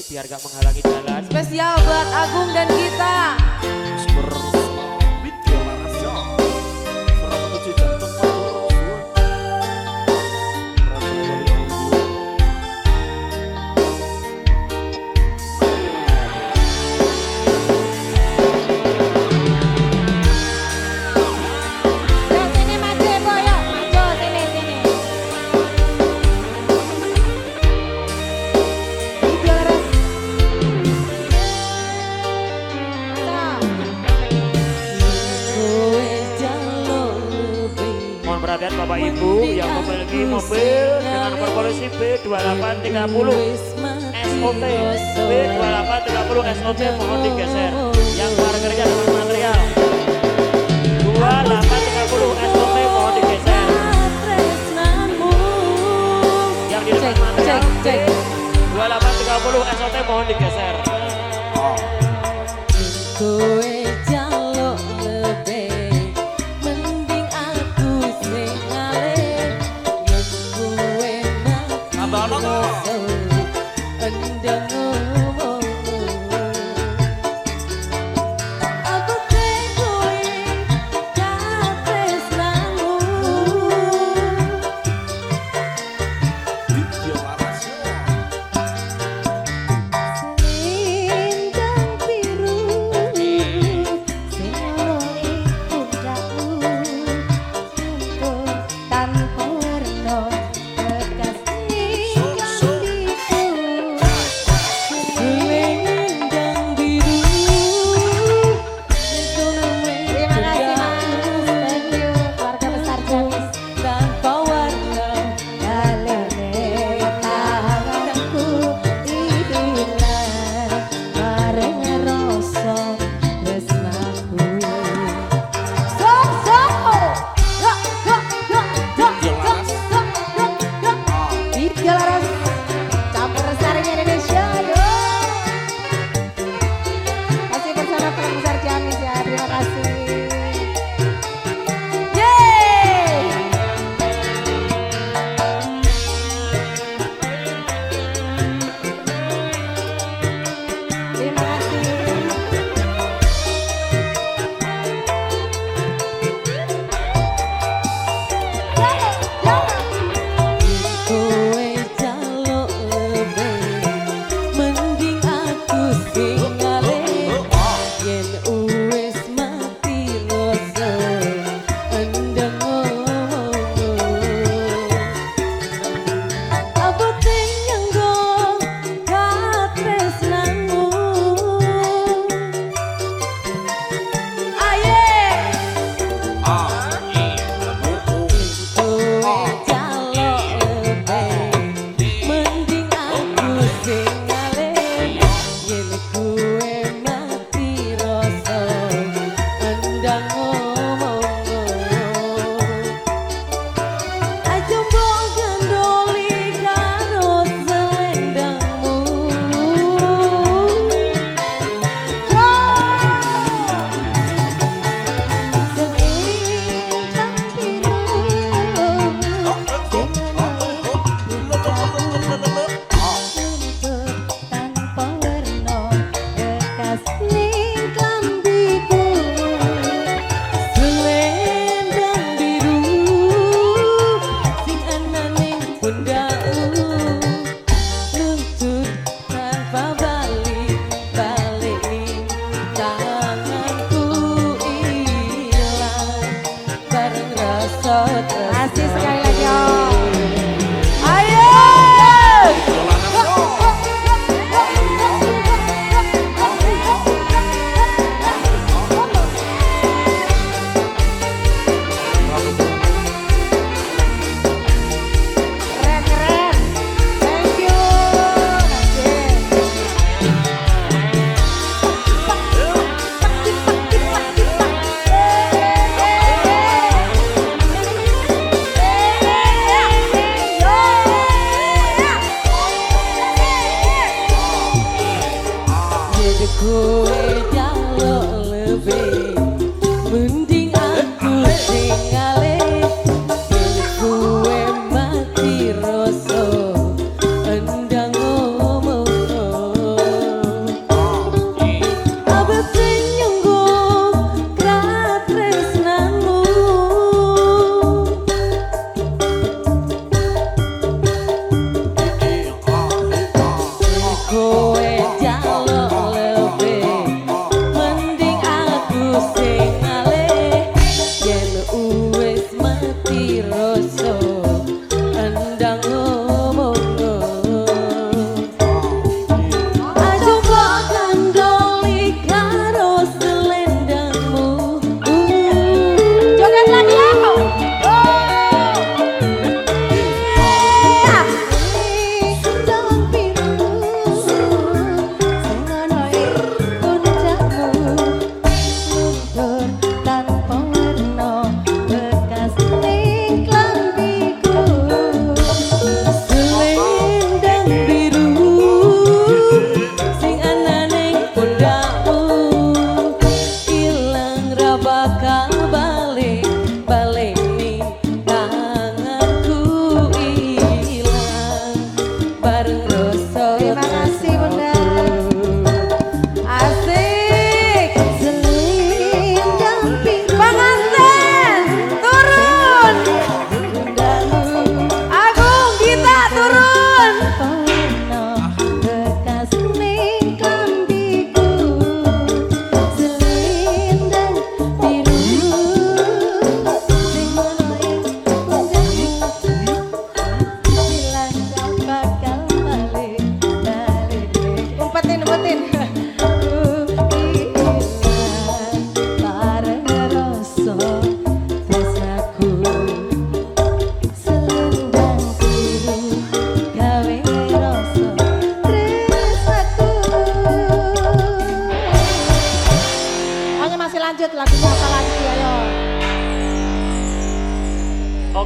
biar gak menghalangi jalan. Spesial buat Agung dan Gita. Perhatian Bapak Ibu yang memiliki mobil dengan nomor polisi B2830 SOT B2830 SOT mohon digeser. Yang parkirnya dengan material 2830 SOT mohon digeser. Yang di depan material 2830 SOT mohon digeser. Kasih sekali lagi om. Kowe jaluk lebih mending aku tinggalin kowe mati rasa endang ngomong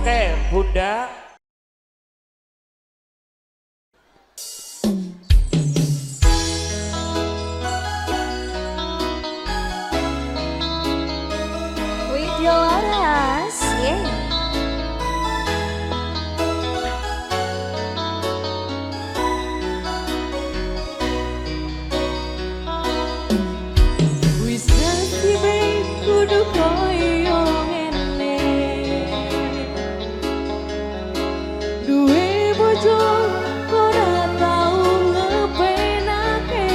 Oke, Bunda. Video Laras, yeah. Wis nasibe kudu koyo ngene. Duwe bojo ora tau ngepenake.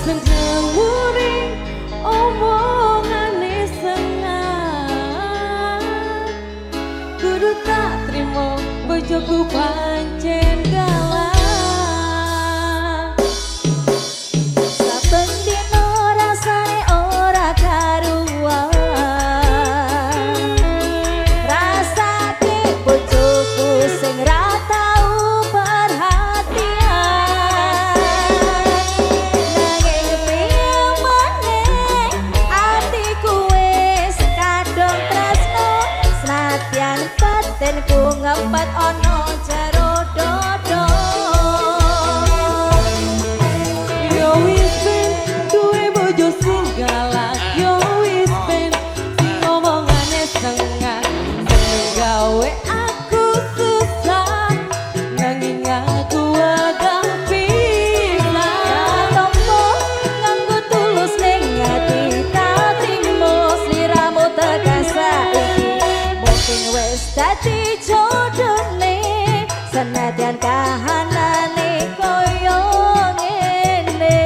Seneng muri omongane sengat. Kudu tak trimo bojoku pancen galak. Saben dino rasane ora karuan. Rasake bojoku sing ra tau perhatian. Nanging piye maneh atiku wis kadung tresno. Senadyan batinku ngempet ana jero dodo. Yo wis ben duwe bojo sing galak. Yo wis ben sing ngomongane sengat. Seneng gawe aku susah, nanging aku agak pisah. Tompo nganggo tulus ning ati tak trimo sliramu tekan saiki. Mungkin wis dadi jodone senadyan kahanane koyo ngene.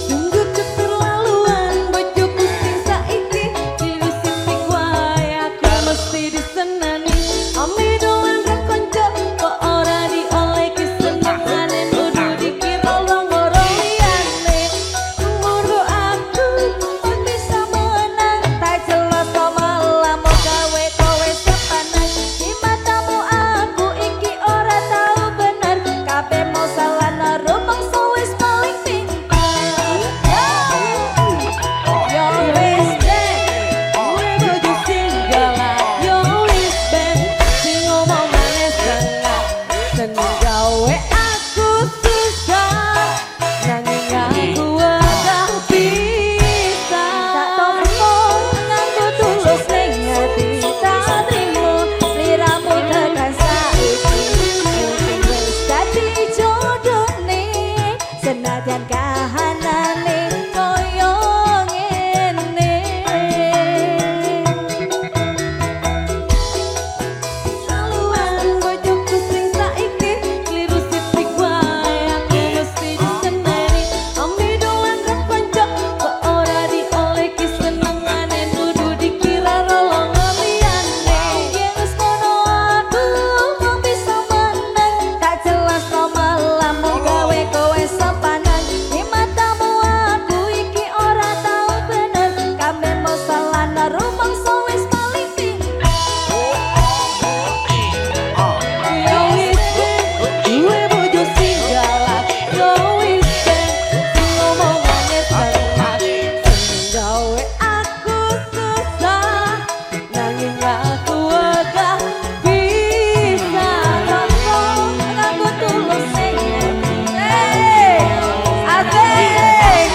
Sungguh keterlaluan bojoku sing saiki. Dilusik wae aku mesti disenani. Ame dolan ra konco kok ora dioleki senengane. Kudu dikira longoro liyane. Umurku aku kok bisa menang. Tak jelas kok malah mau gawe kowe sepanang. Di matamu aku iki ora tau bener. Kabeh mau salah rumangsa wis paling pintar. Yo wis deh. Duwe bojo sing galak. Yo wis ben sing ngomongane sengat. Seneng gawe aku susah, nanging aku agak pisah. Tak tompo nganggo tulus ning ati tak trimo sliramu tekan saiki. Mungkin wis dadi jodone senadyan kahanane koyo ngene. Laluan bojoku sing saiki. Kliru sithik wae aku mesti diseneni. Ame dolan ra konco kok ora dioleki senengane. Dudu dikira rolong liyane. Yen wis ngono aku mung bisa menang. Tak jelas kok malah mau gawe kowe sepanang. Di matamu aku iki ora tau bener. Kabeh mau salah rumangsa wis paling pintar. Yo wis ben duwe bojo sing galak. Yo wis ben sing ngomongane sengat. Seneng gawe aku susah, nanging aku agak pisah. Tompo nganggo tulus ning ati. Asik.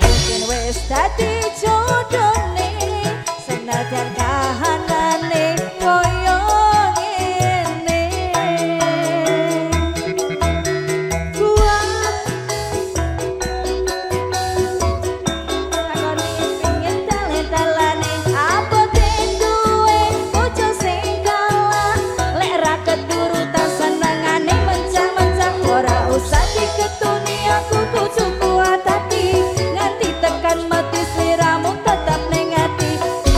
Mungkin wis dadi jodone senadyan kahanane koyo ngene. Kuat Takoni pingin dalan-dalane abote duwe bojo sing galak. Lek ra keturutan senengane mencang-mencang ora usah diketuni aku kudu kuat hati. Nganti tekan mati sliramu tetap ning ati.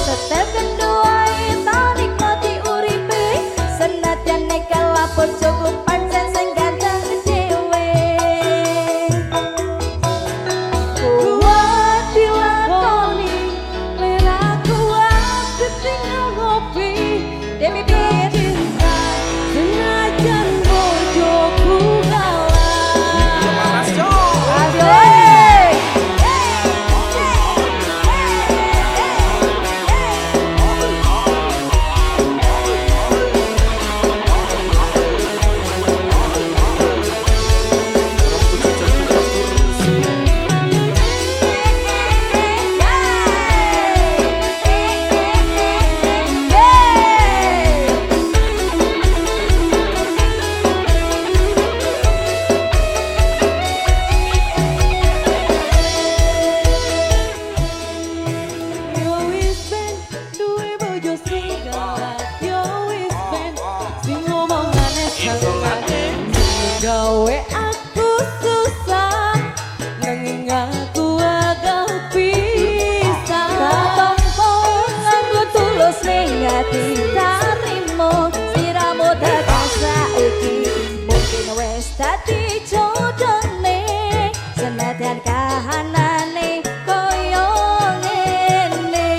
Setel kendoae tak nikmati uripe senadyan nek kalah bojoku pancen sing ganteng dhewe. kuat dilakoni, lera kuat ketinggal ngopi. Demi pit Cinta senajan bojoku galak. Asik. Yo wis ben sing ngomongane senengane gawe aku susah nanging aku agak bisa aku tulus ning ati tak trimo siramu tekan saiki mungkin wis dadi jodone senadyan kahanane koyo ngene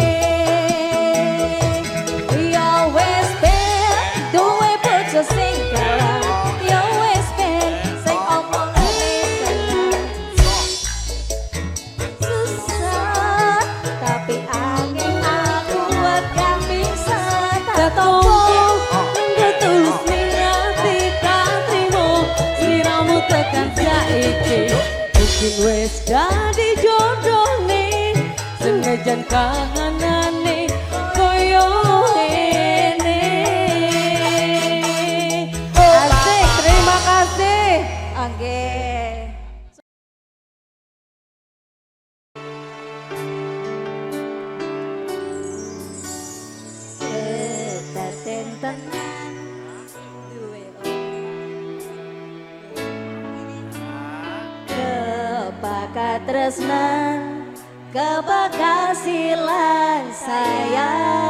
yo wis ben duwe bojo sing galang yo wis ben sing omongane susah tapi angin aku gak bisa ketemu tulus ning ati tak trimo siramu tekan saiki mungkin wis dadi jodone senajan kahanane koyo ngene. Asik, terima kasih. Oke. Ketentengan duwe kebakat tresnan kebakat silang sayang.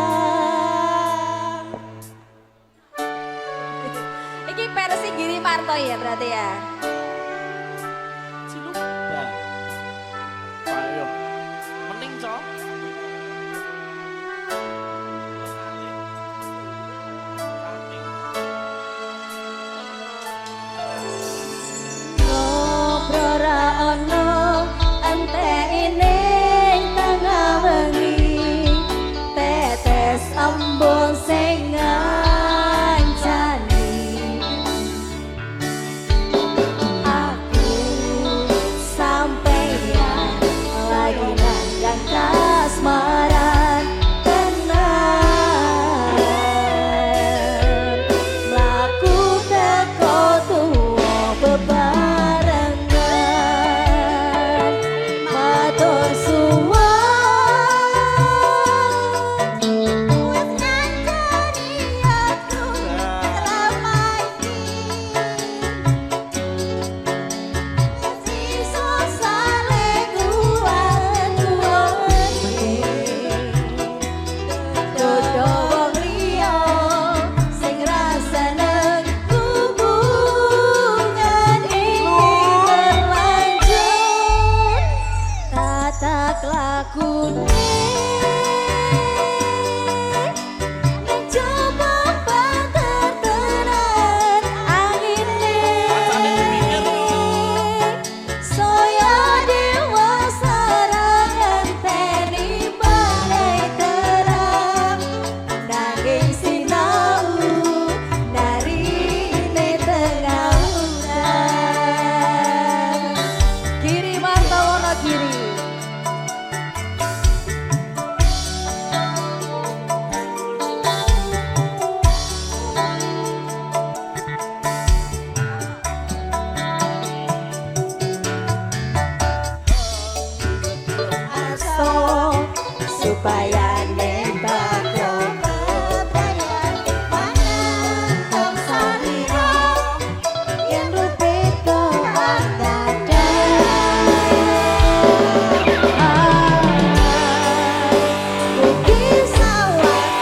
Iki versi Giri Marto ya berarti ya. Ayo. Mending cok. Ngobrol ra ono enteni ning tengah wengi tetes embun sing ngancani aku sampeyan lagi nanggang kasmaran tenan mlaku teko tuwa bebarengan matur suwun wis ngancani aku selama ini sisa sale kuat-kuat dodo wong liya sing rasane hubungan iki berlanjut tata lakune ning coba patertenan angine saya dewasa ngenteni badai terang nanging sinau narine tengah udan Giri Marto Wonogiri. Aso supaya nembak kedayan manang salira yen rupit kok ugi sawang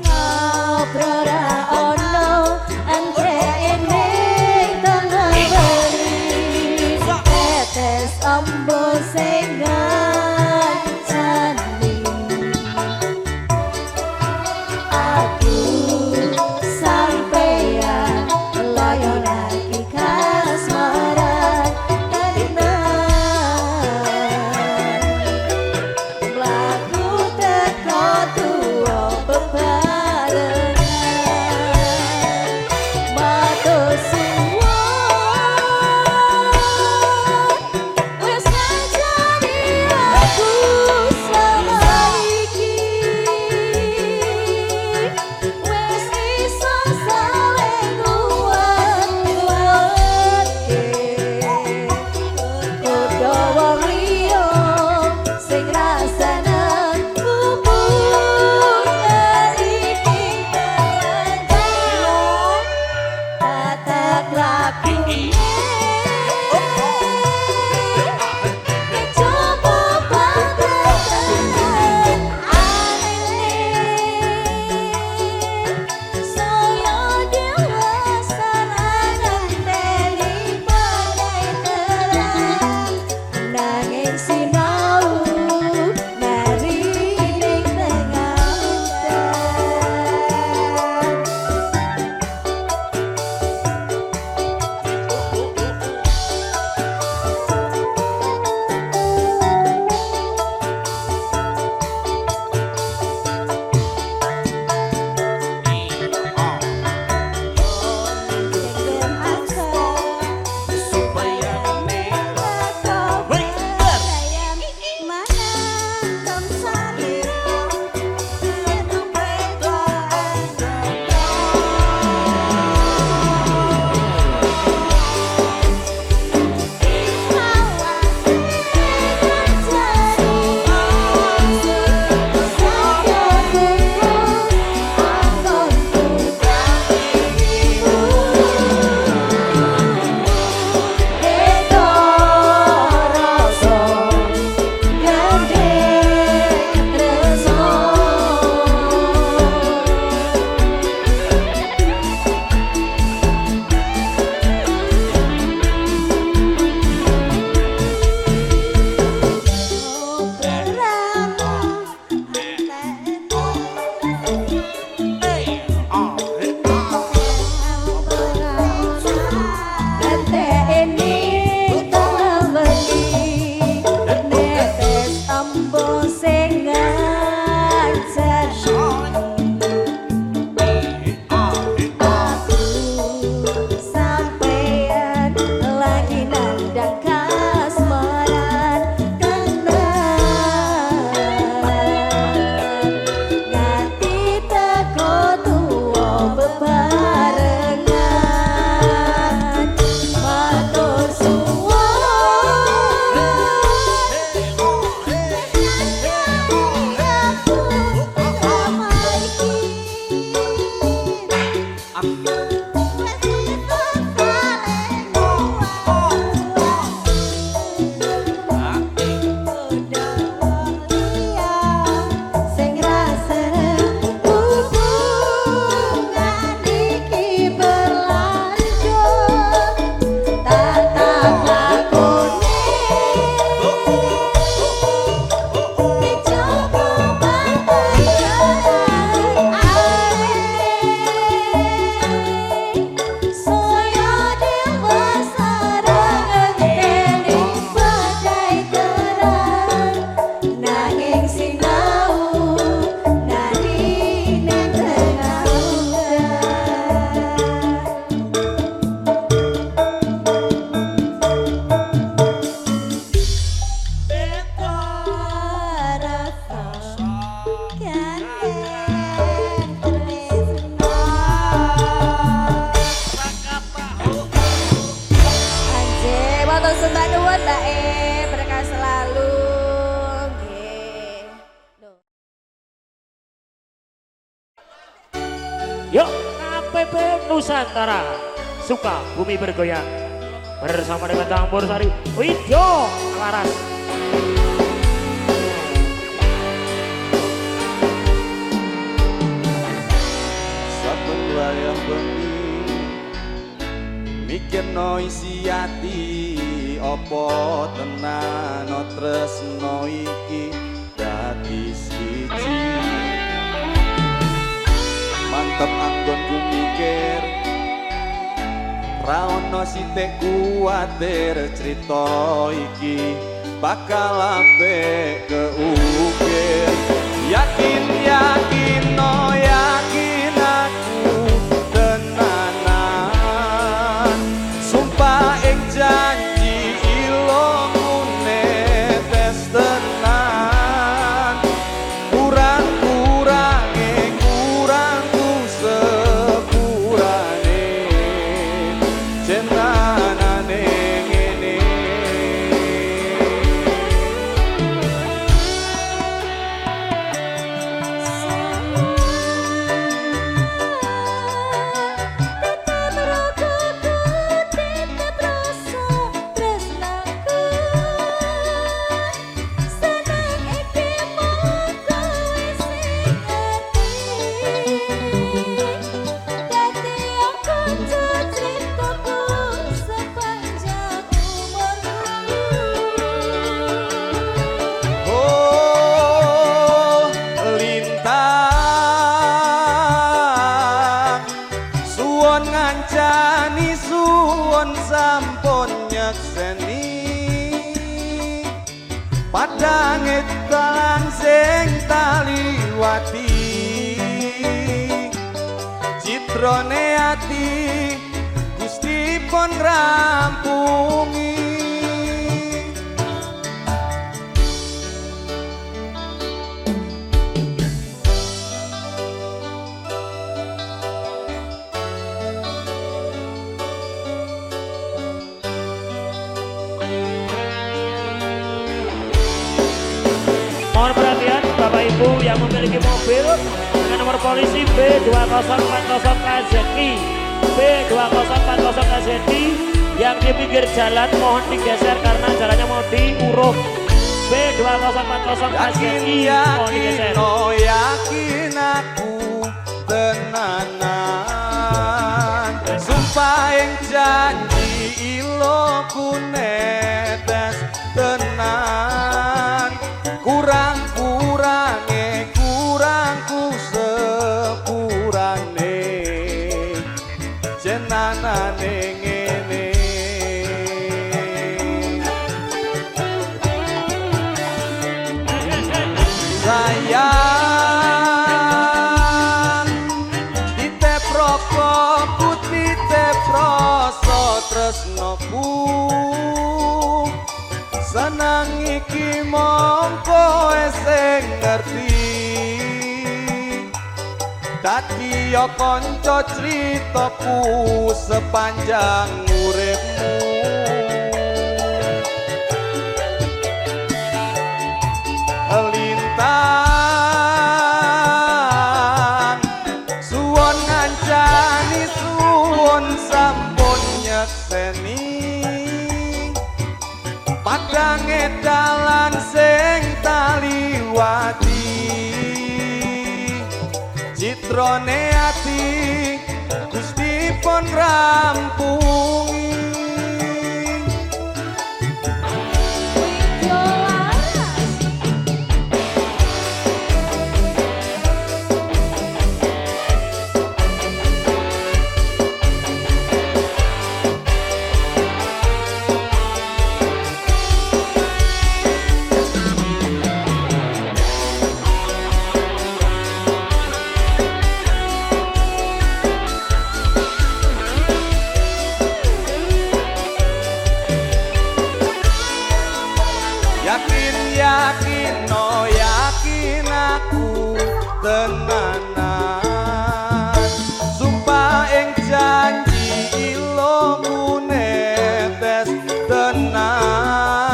ngobrol ra ono enteni tengah wengi tetes embun sing ngancani aku sampeyan loyo lagi kasmaran Mbak berkah selalu. Nggih. Loh. Yuk, KPP Nusantara suka bumi bergoyang bersama dengan Campur Sari Widyo Laras. Saben wayah bengi mikirno isi ati apa tenan tresno iki dadi siji. Mantep anggonku mikir ra ono sithik kuwatir crita iki bakal apik keukir. Yakin yakin no yakin aku tenanan sumpah ing janji ilmune tes tenan kurang-kurange kurangku sepurane jenanane ngene. Oh lintang suwon ngancani suwon sampun nyekseni padange dalan sing taliwati citrone ati Gusti pun ngrampungi. Mohon perhatian Bapak Ibu yang memiliki mobil dengan nomor polisi B2040 KZI B2040 KZI yang di pinggir jalan mohon digeser karena jalannya mau diuruk. B2040 KZI mohon digeser. No yakin aku tenanan sumpah yang janji iloku netes tenan kurang-kurange kurangku sepurane jenanane ngene. Sayang ditep rokok putih tep rasa tresnoku senang iki mongko sing ngerti dadi ya kanca critaku sepanjang uripmu. Lintang suwon ngancani suwon sampun nyekseni padange dalan sing taliwati citrone ati Gusti pun rampungi. Yakin no yakin aku tenanan sumpah ing janji ilmune tes tenan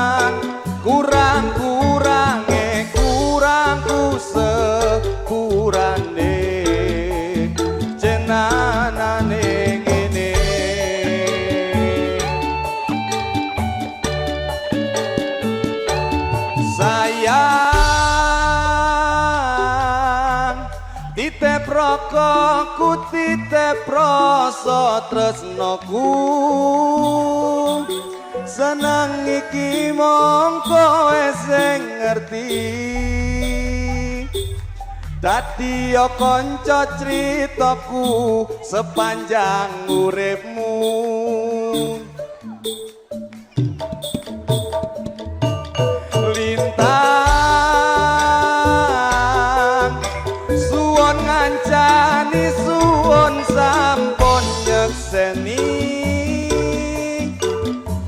Tiyoko titip rasa tresnoku seneng iki mong kowe sing ngerti dadi kanca critaku sepanjang uripmu lintang suwon ngancani suwon sampun nyekseni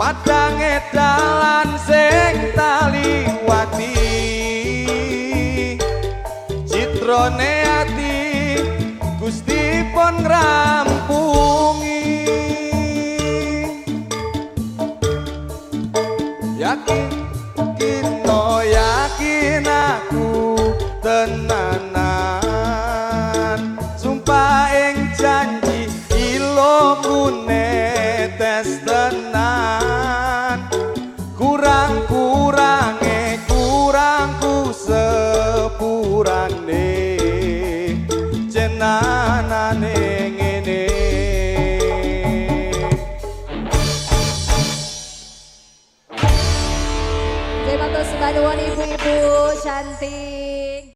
padange dalan sing taliwati citrone ati Gusti pun ngrampungi yakin yakin aku tenanan sumpah ing janji ilmu netes tenan kurang-kurange kurangku sepurane jenanane ngene Terima kasih bantuan ibu-ibu cantik.